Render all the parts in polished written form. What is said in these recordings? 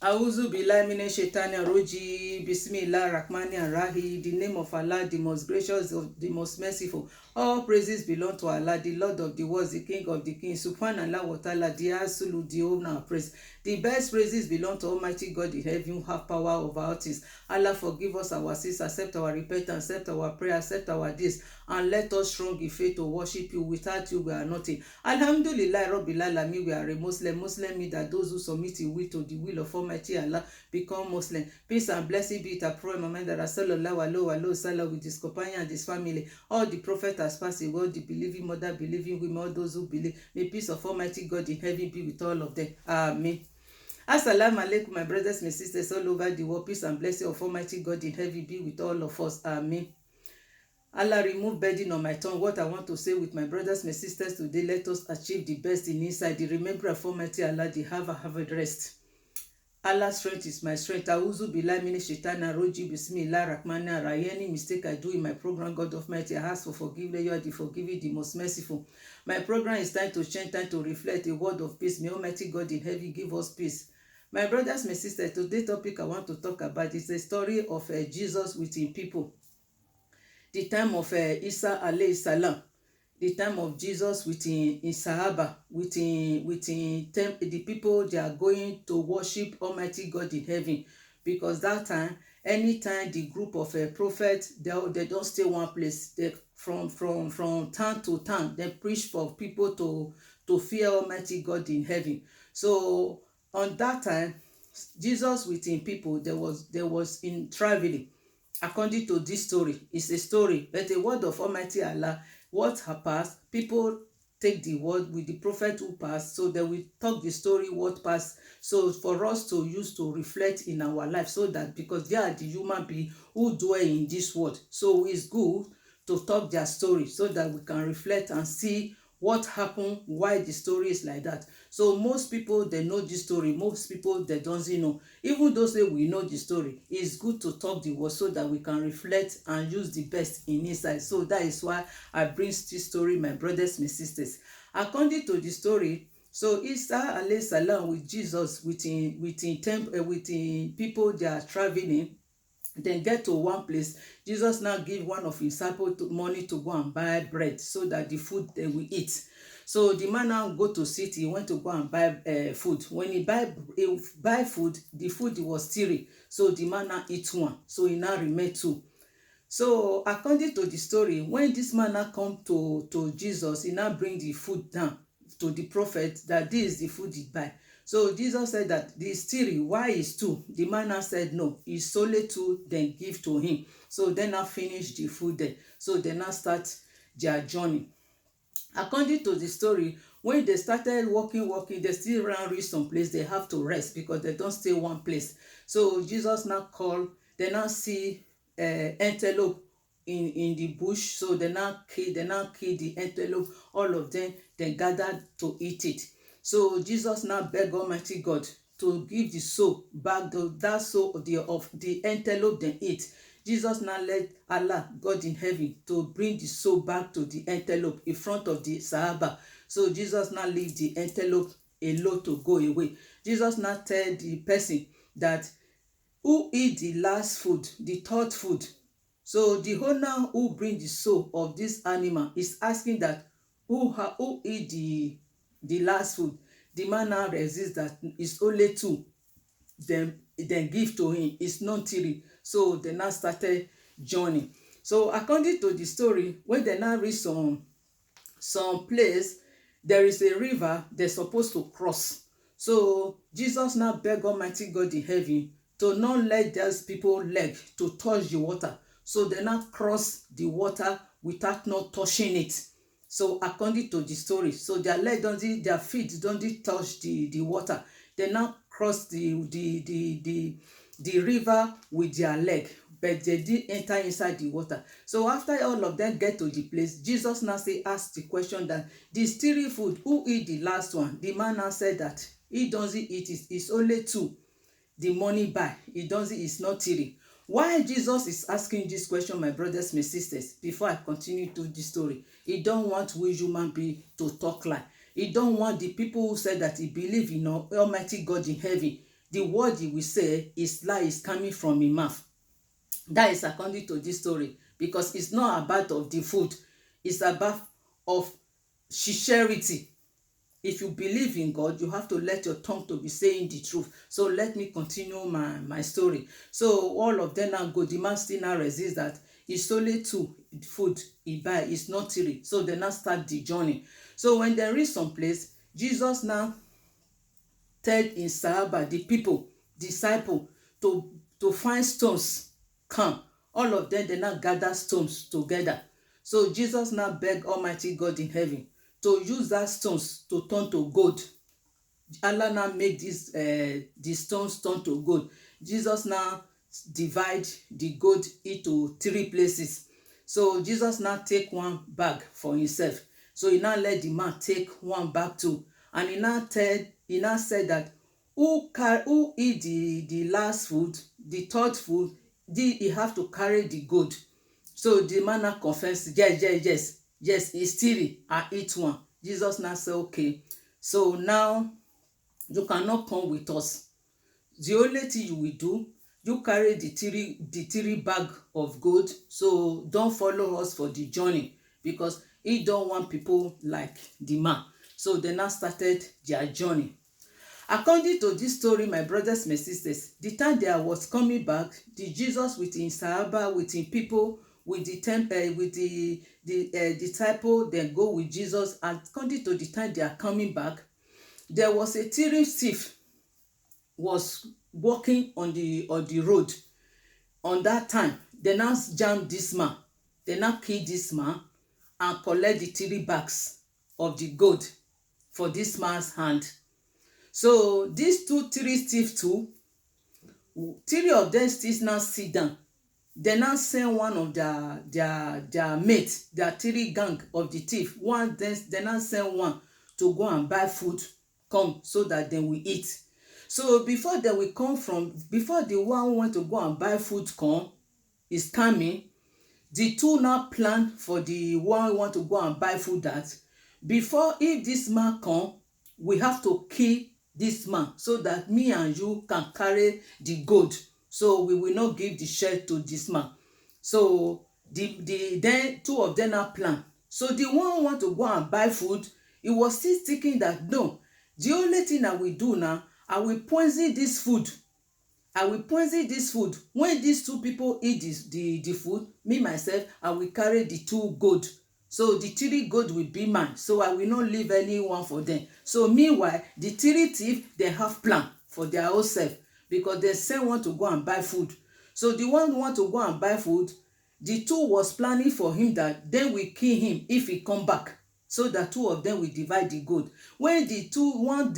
Auzu billahi minash shaitani roji. Bismillah rahmani rahi. The name of Allah, the most gracious, the most merciful. All praises belong to Allah, the Lord of the worlds, the King of the kings. Subhanallah wa ta'ala, the absolute, the owner of praise. The best praises belong to Almighty God in heaven, who have power over all things. Allah forgive us our sins, accept our repentance, accept our prayer, accept our deeds, and let us strong in faith to worship you. Without you, we are nothing. Alhamdulillah, Rabbil Alamin, we are a Muslim. Muslim means that those who submit the will to the will of Almighty Allah become Muslim. Peace and blessing be it upon Muhammad sallallahu alaihi wasallam with his companion and his family. All the prophets has passed away, all the believing mother, believing women, all those who believe. May peace of Almighty God in heaven be with all of them. Amen. Assalamu alaikum, my brothers, my sisters all over the world. Peace and blessing of Almighty God in heaven be with all of us. Amen. Allah, remove burden on my tongue. What I want to say with my brothers, my sisters today, let us achieve the best in inside. The remembrance of Almighty Allah, the have rest. Allah's strength is my strength. Auzu billahi minash shaitani roji. Bismillah rahmani rahim. Any mistake I do in my program, God Almighty, I ask for forgiveness. You are the forgiving, the most merciful. My program is time to change, time to reflect a word of peace. May Almighty God in heaven give us peace. My brothers, my sisters, today's topic I want to talk about is the story of Jesus with his people. The time of Isa alayhi salam, the time of Jesus with in Sahaba, with the people they are going to worship Almighty God in heaven, because that time, anytime the group of prophets they don't stay one place. They from town to town they preach for people to fear Almighty God in heaven. So on that time, Jesus with him people, there was in traveling. According to this story, it's a story, but a word of Almighty Allah, what have passed, people take the word with the prophet who passed, so they will talk the story what passed, so for us to use to reflect in our life, so that because they are the human being who dwell in this world, so it's good to talk their story so that we can reflect and see what happened, why the story is like that. So most people they know this story, most people they don't know. Even those say we know the story, it's good to talk the word so that we can reflect and use the best in inside. So that is why I bring this story, my brothers, my sisters. According to the story, so Isa alayhi salam with Jesus with people they are traveling. Then get to one place, Jesus now give one of his disciples money to go and buy bread so that the food they will eat. So the man now go to city, he went to go and buy food. When he buy food, the food was sterile, so the man now eat one, so he now remain two. So according to the story, when this man now come to Jesus, he now bring the food down to the prophet that this is the food he buy. So Jesus said that the sterile, why is two? The man now said no, it's only two, then give to him. So then now finish the food there. So they now start their journey. According to the story, when they started walking, they still ran reach some place, they have to rest because they don't stay one place. So Jesus now call, they now see antelope in the bush, so they now kill the antelope, all of them, they gathered to eat it. So Jesus now beg Almighty God to give the soul back, that soul of the antelope they eat. Jesus now led Allah, God in heaven, to bring the soul back to the antelope in front of the Sahaba. So Jesus now leave the antelope alone to go away. Jesus now tell the person that who eat the last food, the third food. So the owner who bring the soul of this animal is asking that who eat the last food. The man now resist that it's only two. Then give to him, it's not three. So they now started journey. So according to the story, when they now reach some place, there is a river they're supposed to cross. So Jesus now beg Almighty God in heaven to not let those people leg to touch the water. So they now cross the water without not touching it. So according to the story, so their feet don't touch the water. They now cross the river with their leg, but they did enter inside the water. So after all of them get to the place, Jesus now ask the question that the sterile food, who eat the last one? The man now said that he doesn't eat it, it's only two. The money buy, he doesn't, it's not sterile. Why Jesus is asking this question, my brothers, my sisters, before I continue to the story, he don't want we human being to talk lie. He don't want the people who said that he believe in Almighty God in heaven the word he will say, his lie is coming from his mouth. That is according to this story, because it's not about of the food, it's about of sincerity. If you believe in God, you have to let your tongue to be saying the truth. So let me continue my story. So all of them now go, the man still now resist that. It's only 2 food he buy, it's not 3. So they now start the journey. So when they reach some place, Jesus now tell in Sahaba, the people, disciple, to find stones, come. All of them, they now gather stones together. So Jesus now beg Almighty God in heaven to use that stones to turn to gold. Allah now make the stones turn to gold. Jesus now divide the gold into 3 places. So Jesus now take 1 bag for himself. So he now let the man take 1 bag too. And he now said that who eat the last food, the 3rd food, he have to carry the gold. So the man now confess, yes, it's 3, I eat 1. Jesus now say, okay, so now you cannot come with us. The only thing you will do, you carry the 3 bag of gold. So don't follow us for the journey, because he don't want people like the man. So they now started their journey. According to this story, my brothers, my sisters, the time they was coming back, the Jesus with his Sahaba, with his people, with the disciple, then go with Jesus. And according to the time they are coming back, there was a thief was walking on the road. On that time, they now jam this man, they now kill this man and collect the 3 bags of the gold for this man's hand. So these 3 thieves too, 3 of them still now sit down. They now send one of their mates, their 3 gang of the thief. They now send one to go and buy food, come, so that they will eat. So before the one who want to go and buy food is coming, the 2 now plan for the one who want to go and buy food that before, if this man come, we have to kill this man so that me and you can carry the gold. So we will not give the share to this man. So then 2 of them now plan. So the one who want to go and buy food, he was still thinking that no, the only thing I will do now, I will poison this food. When these 2 people eat the food, me myself, I will carry the 2 gold. So the 3 gold will be mine. So I will not leave anyone for them. So meanwhile, the 3 thieves, they have plan for their own self, because they send one to go and buy food. So the one who want to go and buy food, the 2 was planning for him that they will kill him if he come back, so that 2 of them will divide the gold. When the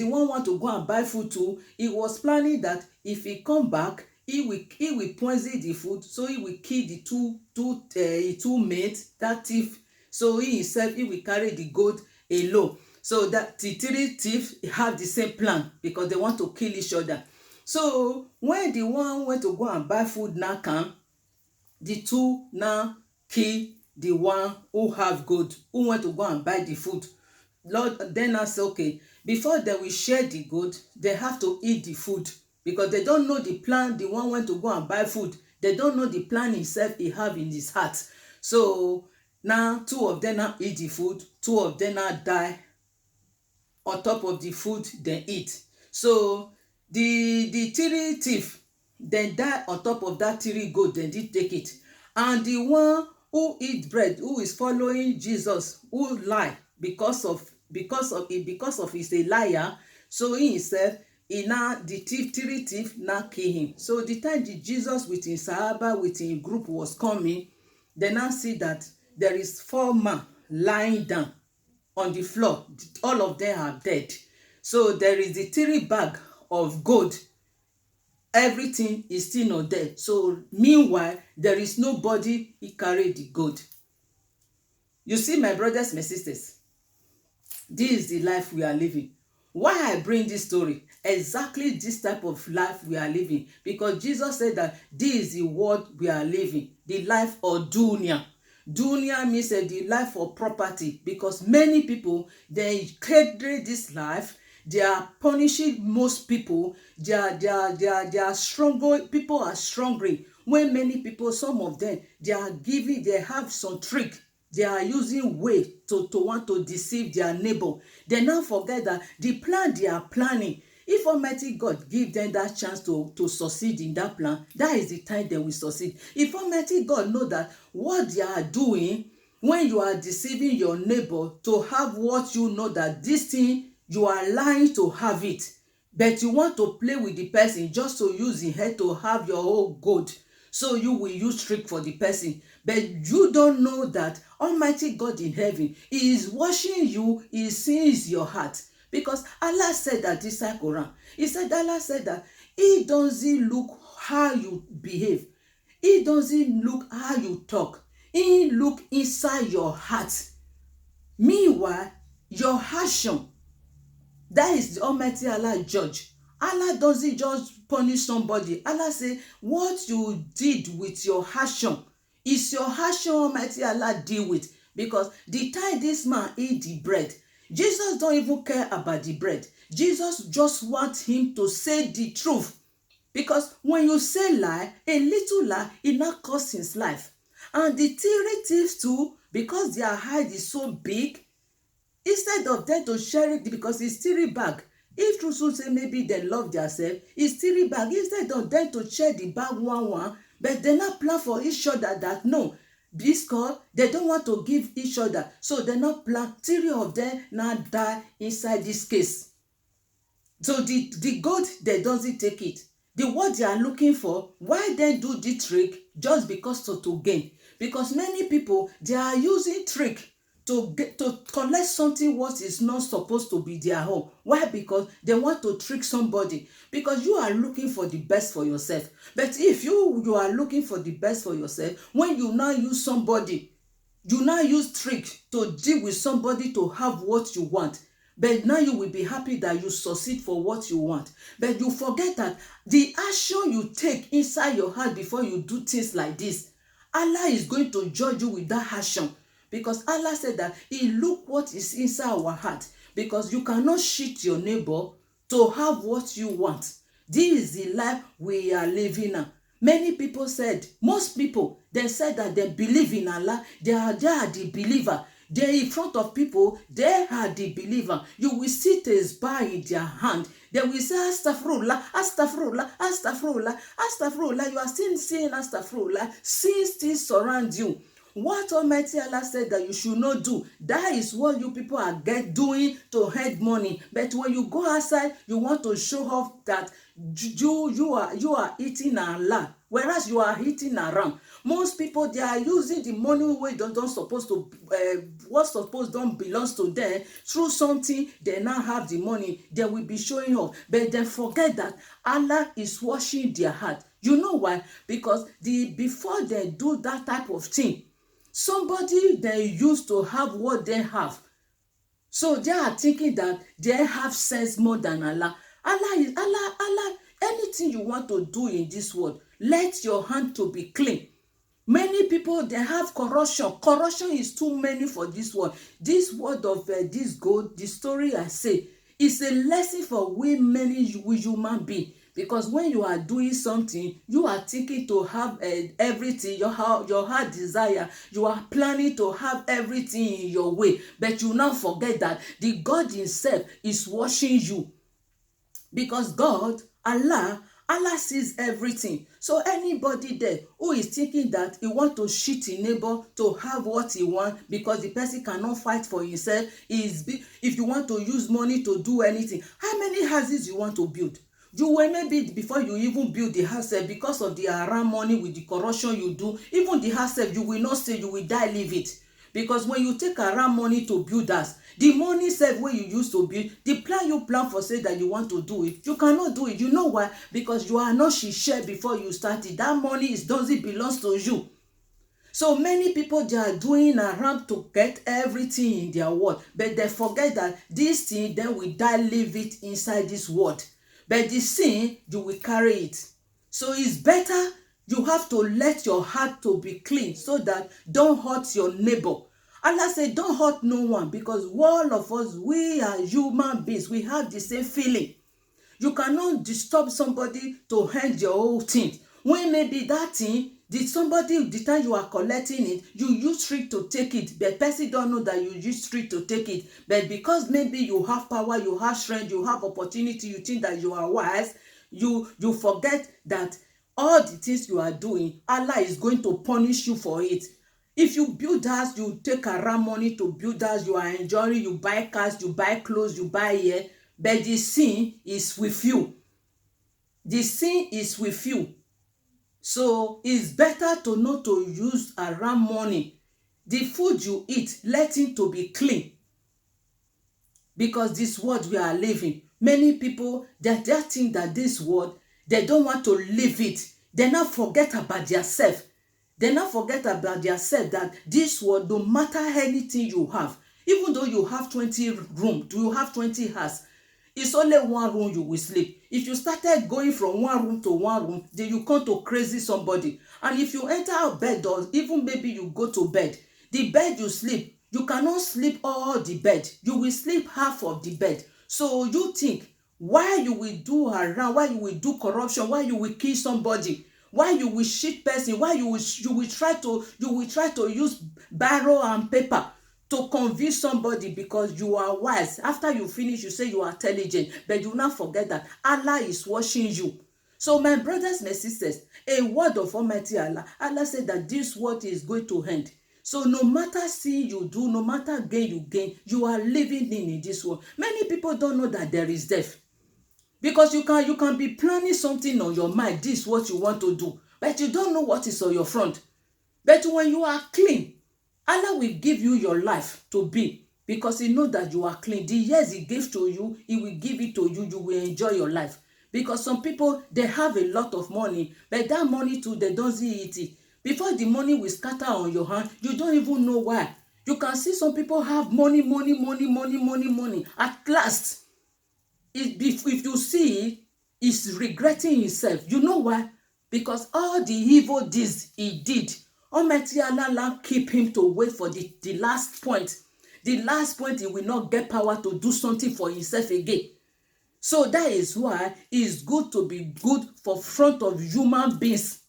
one want to go and buy food too, he was planning that if he come back, he will poison the food, so he will kill the two mates, that thief. So he himself, he will carry the gold alone. So that the 3 thieves have the same plan, because they want to kill each other. So when the one went to go and buy food now come, the 2 now kill the one who have gold, who went to go and buy the food. Lord then I say, okay, before they will share the gold, they have to eat the food, because they don't know the plan. The one went to go and buy food, they don't know the plan himself he have in his heart. So now 2 of them now eat the food, 2 of them now die on top of the food they eat. So the 3 thief then die on top of that 3 gold, they did take it. And the one who eat bread, who is following Jesus, who lie because of he's a liar, so he himself, the 3 thief now kill him. So the time the Jesus with his Sahaba, with his group was coming, they now see that there is 4 men lying down on the floor. All of them are dead. So there is the 3 bag of gold. Everything is still not there. So meanwhile, there is nobody he carried the gold. You see, my brothers, my sisters, this is the life we are living. Why I bring this story? Exactly this type of life we are living. Because Jesus said that this is the world we are living. The life of dunya. Dunya means the life of property. Because many people, they create this life. They are punishing most people. They are stronger. People are stronger. When many people, some of them, they have some trick. They are using way to want to deceive their neighbor. They now forget that the plan they are planning, if Almighty God give them that chance to succeed in that plan, that is the time they will succeed. If Almighty God know that what they are doing, when you are deceiving your neighbor to have what you know that this thing, you are lying to have it, but you want to play with the person just to use him head to have your whole gold, so you will use trick for the person. But you don't know that Almighty God in heaven is watching you, he sees your heart. Because Allah said that this Quran, Allah said that he doesn't look how you behave, he doesn't look how you talk, he look inside your heart. Meanwhile, your action, that is the Almighty Allah judge. Allah doesn't just punish somebody. Allah say what you did with your action is your action Almighty Allah deal with. Because the time this man eat the bread, Jesus don't even care about the bread. Jesus just wants him to say the truth. Because when you say lie, a little lie, it not cost his life. And the thieves too, because their hide is so big, instead of them to share it, because it's theory bag. If true say maybe they love themselves, it's theory bag. Instead of them to share the bag one, but they not plan for each other that no, this call, they don't want to give each other. So they not plan, 3 of them now die inside this case. So the God, they doesn't take it. The what they are looking for, why they do the trick? Just because to gain. Because many people, they are using trick to collect something what is not supposed to be their own. Why? Because they want to trick somebody. Because you are looking for the best for yourself. But if you are looking for the best for yourself, when you now use somebody, you now use trick to deal with somebody to have what you want. But now you will be happy that you succeed for what you want. But you forget that the action you take inside your heart before you do things like this, Allah is going to judge you with that action. Because Allah said that he look what is inside our heart. Because you cannot cheat your neighbor to have what you want. This is the life we are living now. Many people said, most people, they said that they believe in Allah. They are the believer. They in front of people, they are the believer. You will see tesbah in their hand. They will say, Astaghfirullah, Astaghfirullah, Astaghfirullah, Astaghfirullah. You are still saying Astaghfirullah. Sin still surround you. What Almighty Allah said that you should not do, that is what you people are doing to earn money. But when you go outside, you want to show off that you are eating Allah, whereas you are eating around. Most people, they are using the money where don't supposed to what supposed don't belongs to them through something. They now have the money, they will be showing off, but they forget that Allah is washing their heart. You know why? Because before they do that type of thing, somebody they used to have what they have, so they are thinking that they have sense more than Allah. Allah. Anything you want to do in this world, let your hand to be clean. Many people, they have corruption. Corruption is too many for this world. This word of this gold, the story I say, is a lesson for we many human beings. Because when you are doing something, you are thinking to have everything, your heart desire. You are planning to have everything in your way. But you now forget that the God himself is watching you. Because God, Allah sees everything. So anybody there who is thinking that he want to cheat his neighbor to have what he want because the person cannot fight for himself, if you want to use money to do anything, how many houses you want to build? You will maybe before you even build the house, because of the haram money with the corruption you do, even the house you will not say, you will die leave it. Because when you take haram money to build house, the money where you used to build, the plan you plan for say that you want to do it, you cannot do it. You know why? Because you are not share before you started. That money doesn't belong to you. So many people, they are doing haram to get everything in their world, but they forget that this thing then will die leave it inside this world. But the sin, you will carry it. So it's better you have to let your heart to be clean so that don't hurt your neighbor. Allah said, don't hurt no one, because all of us, we are human beings. We have the same feeling. You cannot disturb somebody to end your whole thing. When maybe that thing, did somebody, the time you are collecting it, you use trick to take it, but person don't know that you use trick to take it. But because maybe you have power, you have strength, you have opportunity, you think that you are wise, you forget that all the things you are doing, Allah is going to punish you for it. If you build house, you take around money to build house, you are enjoying, you buy cars, you buy clothes, you buy hair, but the sin is with you. The sin is with you. So it's better to not to use around money. The food you eat, let it to be clean. Because this world we are living, many people, they think that this world, they don't want to live it. They not forget about themselves. They not forget about themselves that this world, no matter anything you have, even though you have 20 rooms, you have 20 houses, it's only one room you will sleep. If you started going from one room to one room, then you come to crazy somebody. And if you enter a bed, or even maybe you go to bed, the bed you sleep, you cannot sleep all the bed. You will sleep half of the bed. So you think, why you will do around, why you will do corruption, why you will kill somebody, why you will cheat person, why you will try to use barrow and paper to convince somebody because you are wise. After you finish, you say you are intelligent, but do not forget that Allah is watching you. So my brothers, my sisters, a word of Almighty Allah, Allah said that this world is going to end. So no matter sin you do, no matter gain you gain, you are living in this world. Many people don't know that there is death. Because you can be planning something on your mind, this is what you want to do, but you don't know what is on your front. But when you are clean, Allah will give you your life to be, because He knows that you are clean. The years He gave to you, He will give it to you. You will enjoy your life. Because some people, they have a lot of money, but that money too, they don't see it. Before the money will scatter on your hand, you don't even know why. You can see some people have money. At last, if you see it, he's regretting himself. You know why? Because all the evil deeds he did, Almighty Allah keep him to wait for the last point. The last point, he will not get power to do something for himself again. So that is why it's good to be good for front of human beings.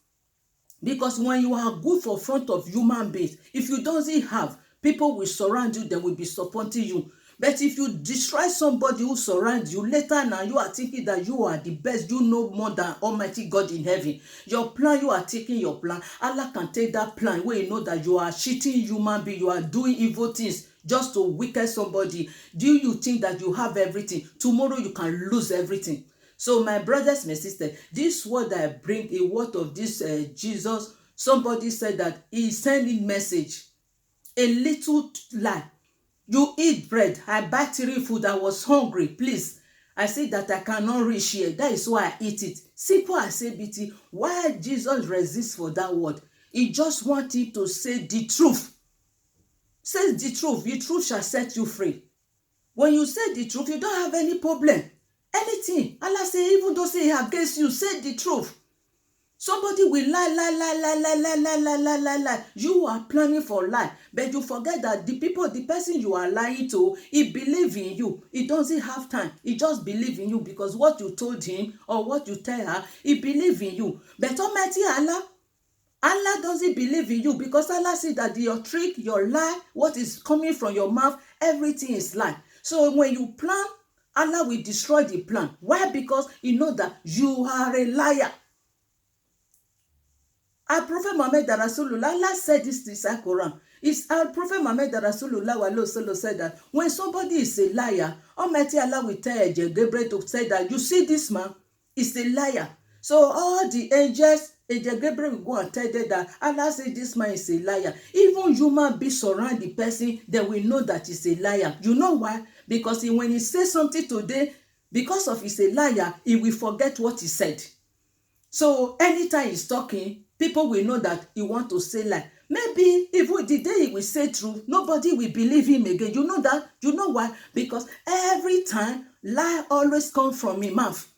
Because when you are good for front of human beings, if you don't have, people will surround you, they will be supporting you. But if you destroy somebody who surrounds you, later now you are thinking that you are the best, you know more than Almighty God in heaven. Your plan, you are taking your plan. Allah can take that plan where you know that you are cheating human being, you are doing evil things just to weaken somebody. Do you think that you have everything? Tomorrow you can lose everything. So my brothers, my sisters, this word that I bring, a word of this Jesus, somebody said that he is sending message, a little lie. You eat bread, I buy 3 food, I was hungry, please. I say that I cannot reach here, that is why I eat it. Simple as ABT. Why Jesus resists for that word? He just wanted to say the truth. Say the truth shall set you free. When you say the truth, you don't have any problem. Anything. Allah say, even though say against you, say the truth. Somebody will lie. You are planning for lie, but you forget that the person you are lying to, he believes in you. He doesn't have time. He just believes in you because what you told him or what you tell her, he believes in you. But Almighty Allah doesn't believe in you, because Allah said that your trick, your lie, what is coming from your mouth, everything is lie. So when you plan, Allah will destroy the plan. Why? Because He knows that you are a liar. Our Prophet Muhammad Rasulullah, Allah said this in the Quran. It's our Prophet Muhammad Rasulullah said that when somebody is a liar, Almighty Allah will tell Angel Gabriel to say that you see this man is a liar. So all the angels, Angel Gabriel will go and tell them that Allah said this man is a liar. Even human beings surround the person, they will know that he's a liar. You know why? Because when he says something today, because of he's a liar, he will forget what he said. So anytime he's talking, people will know that he want to say lie. Maybe even the day he will say truth, nobody will believe him again. You know that? You know why? Because every time lie always comes from his mouth.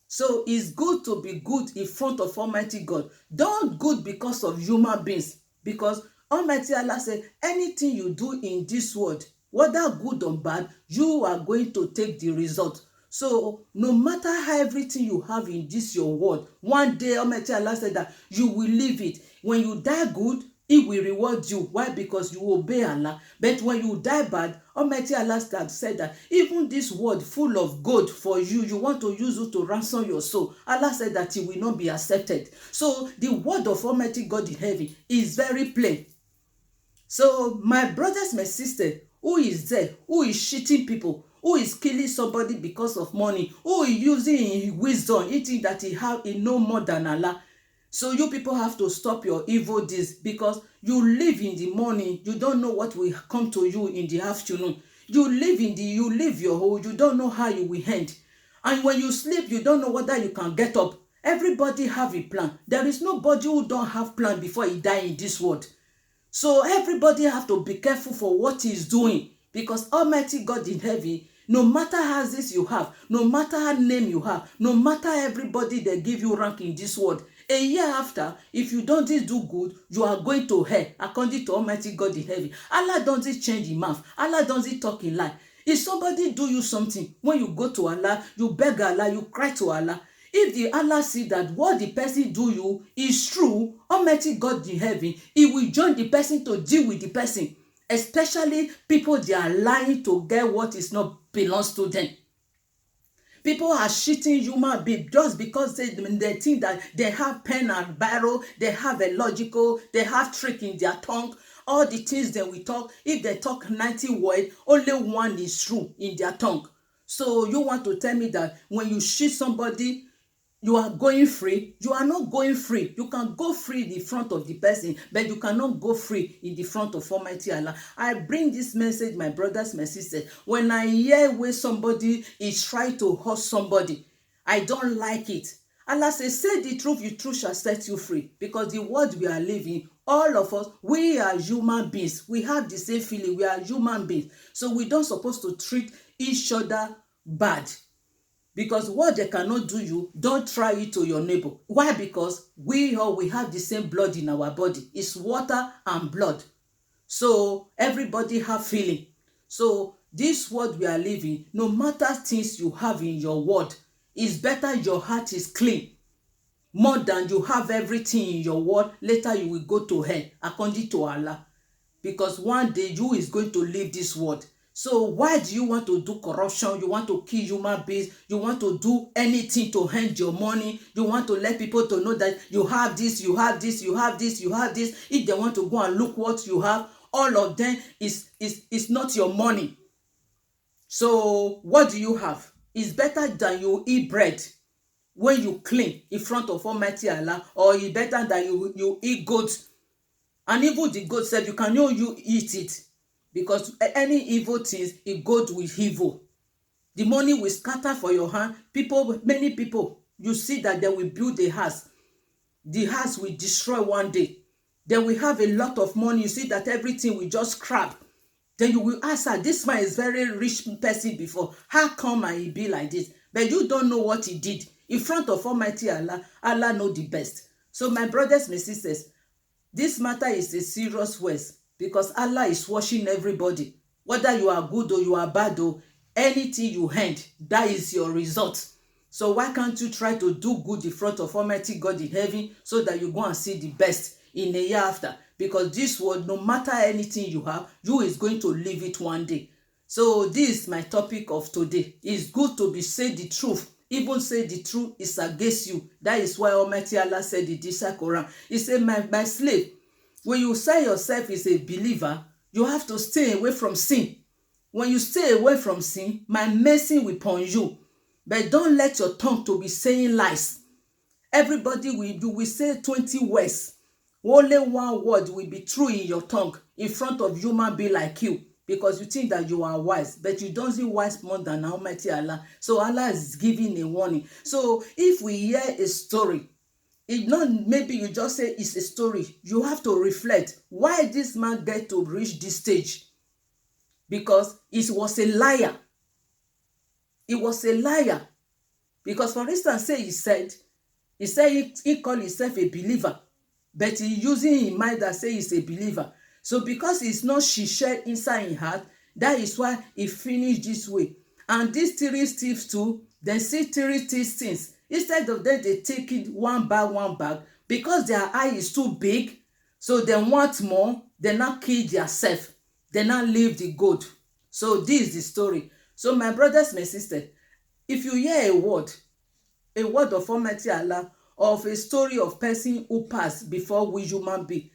So it's good to be good in front of Almighty God. Don't good because of human beings. Because Almighty Allah said, anything you do in this world, whether good or bad, you are going to take the result. So no matter how everything you have in this your world, one day Almighty Allah said that you will leave it. When you die good, He will reward you. Why? Because you obey Allah. But when you die bad, Almighty Allah said that even this world full of gold for you, you want to use it to ransom your soul. Allah said that it will not be accepted. So the word of Almighty God in heaven is very plain. So my brothers, my sisters, who is there, who is cheating people, who is killing somebody because of money, who is using his wisdom, eating that he know more than Allah. So you people have to stop your evil deeds, because you live in the morning, you don't know what will come to you in the afternoon. You live your whole, you don't know how you will end. And when you sleep, you don't know whether you can get up. Everybody have a plan. There is nobody who don't have plan before he die in this world. So everybody have to be careful for what he is doing, because Almighty God in heaven, no matter houses you have, no matter how name you have, no matter everybody they give you rank in this world, a year after, if you don't do good, you are going to hell, according to Almighty God in heaven. Allah doesn't change his mouth. Allah doesn't talk in lie. If somebody do you something, when you go to Allah, you beg Allah, you cry to Allah. If the Allah see that what the person do you is true, Almighty God in heaven, He will join the person to deal with the person. Especially people, they are lying to get what is not belongs to them. People are cheating human beings just because they think that they have pen and barrel, they have a logical, they have trick in their tongue. All the things that we talk, if they talk 90 words, only one is true in their tongue. So you want to tell me that when you cheat somebody, you are going free? You are not going free. You can go free in the front of the person, but you cannot go free in the front of Almighty Allah. I bring this message, my brothers, my sisters. When I hear where somebody is trying to hurt somebody, I don't like it. Allah says, say the truth shall set you free. Because the world we are living, all of us, we are human beings. We have the same feeling. We are human beings. So we don't supposed to treat each other bad. Because what they cannot do you, don't try it to your neighbor. Why? Because we have the same blood in our body. It's water and blood. So everybody have feeling. So this world we are living, no matter things you have in your world, it's better your heart is clean. More than you have everything in your world, later you will go to hell, according to Allah. Because one day you is going to leave this world. So why do you want to do corruption? You want to kill human beings? You want to do anything to hand your money? You want to let people to know that you have this, you have this, you have this, you have this. If they want to go and look what you have, all of them is not your money. So what do you have? It's better than you eat bread when you clean in front of Almighty Allah, or it's better than you eat goat. And even the goat said you cannot eat it. Because any evil things, it goes with evil. The money will scatter for your hand. Many people, you see that they will build a house. The house will destroy one day. They will have a lot of money. You see that everything will just scrap. Then you will ask her, this man is very rich person before. How come he be like this? But you don't know what he did. In front of Almighty Allah, Allah knows the best. So my brothers, my sisters, this matter is a serious waste. Because Allah is watching everybody. Whether you are good or you are bad, or anything you hand, that is your result. So why can't you try to do good in front of Almighty God in heaven, so that you go and see the best in a year after? Because this world, no matter anything you have, you is going to leave it one day. So this is my topic of today. It's good to be say the truth. Even say the truth is against you. That is why Almighty Allah said in this Quran. He said, my slave, when you say yourself is a believer, you have to stay away from sin. When you stay away from sin, my mercy will upon you. But don't let your tongue to be saying lies. Everybody will say 20 words. Only one word will be true in your tongue in front of human being like you. Because you think that you are wise, but you don't see wise more than Almighty Allah. So Allah is giving a warning. So if we hear a story, it's not maybe you just say it's a story. You have to reflect why this man get to reach this stage. Because it was a liar. It was a liar. Because for instance, say he said he called himself a believer. But he using his mind that say he's a believer. So because it's not she shared inside in heart, that is why he finished this way. And these three thieves too, dem see three things. Instead of them dey take it one bag, because their eye is too big, so dem want more, dem now kill theirself, dem now leave the gold. So this is the story. So my brothers, my sisters, if you hear a word of Almighty Allah, of a story of person who passed before we human being,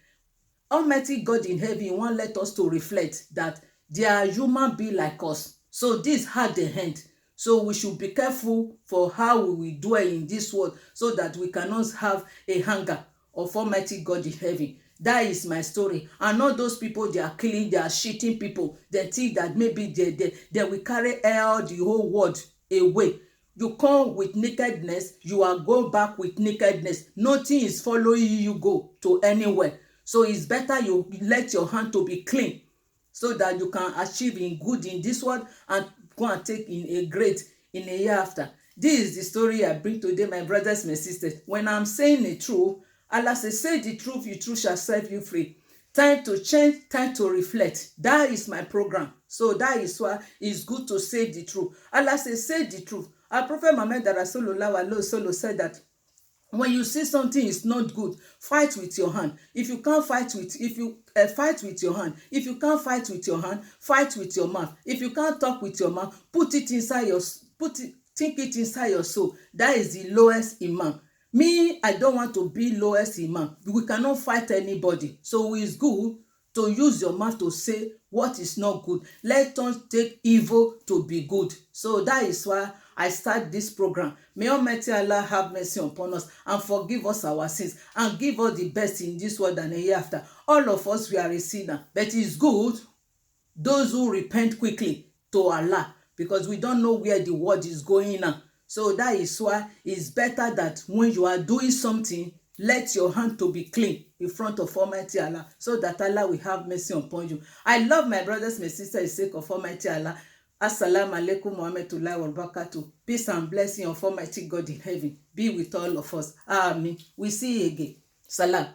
Almighty God in heaven wan let us to reflect that they are human being like us. So this had the end. So we should be careful for how we will dwell in this world, so that we cannot have a hunger of Almighty God in heaven. That is my story. And all those people they are killing, they are cheating people, they think that maybe they will carry all the whole world away. You come with nakedness, you are go back with nakedness. Nothing is following you go to anywhere. So it's better you let your hand to be clean, so that you can achieve in good in this world and go and take in a great in a year after. This is the story I bring today, my brothers, my sisters. When I'm saying the truth, Allah says, say the truth, the truth shall set you free. Time to change, time to reflect. That is my program. So that is why it's good to say the truth. Allah says, say the truth. Our Prophet Muhammad Rasulullah said that when you see something is not good, fight with your hand. If you can't fight with, fight with your hand. If you can't fight with your hand, fight with your mouth. If you can't talk with your mouth, think it inside your soul. That is the lowest imam. Me, I don't want to be lowest imam. We cannot fight anybody. So it's good to use your mouth to say what is not good. Let us take evil to be good. So that is why I start this program. May Almighty Allah have mercy upon us and forgive us our sins and give us the best in this world and the year after. All of us, we are a sinner, but it's good those who repent quickly to Allah, because we don't know where the world is going now. So that is why it's better that when you are doing something, let your hand to be clean in front of Almighty Allah, so that Allah will have mercy upon you. I love my brothers, my sisters, in the sake of Almighty Allah. Assalamu alaikum wa rahmatullahi wa barakatuh. Peace and blessing of Almighty God in heaven be with all of us. Amen. We see you again. Salam.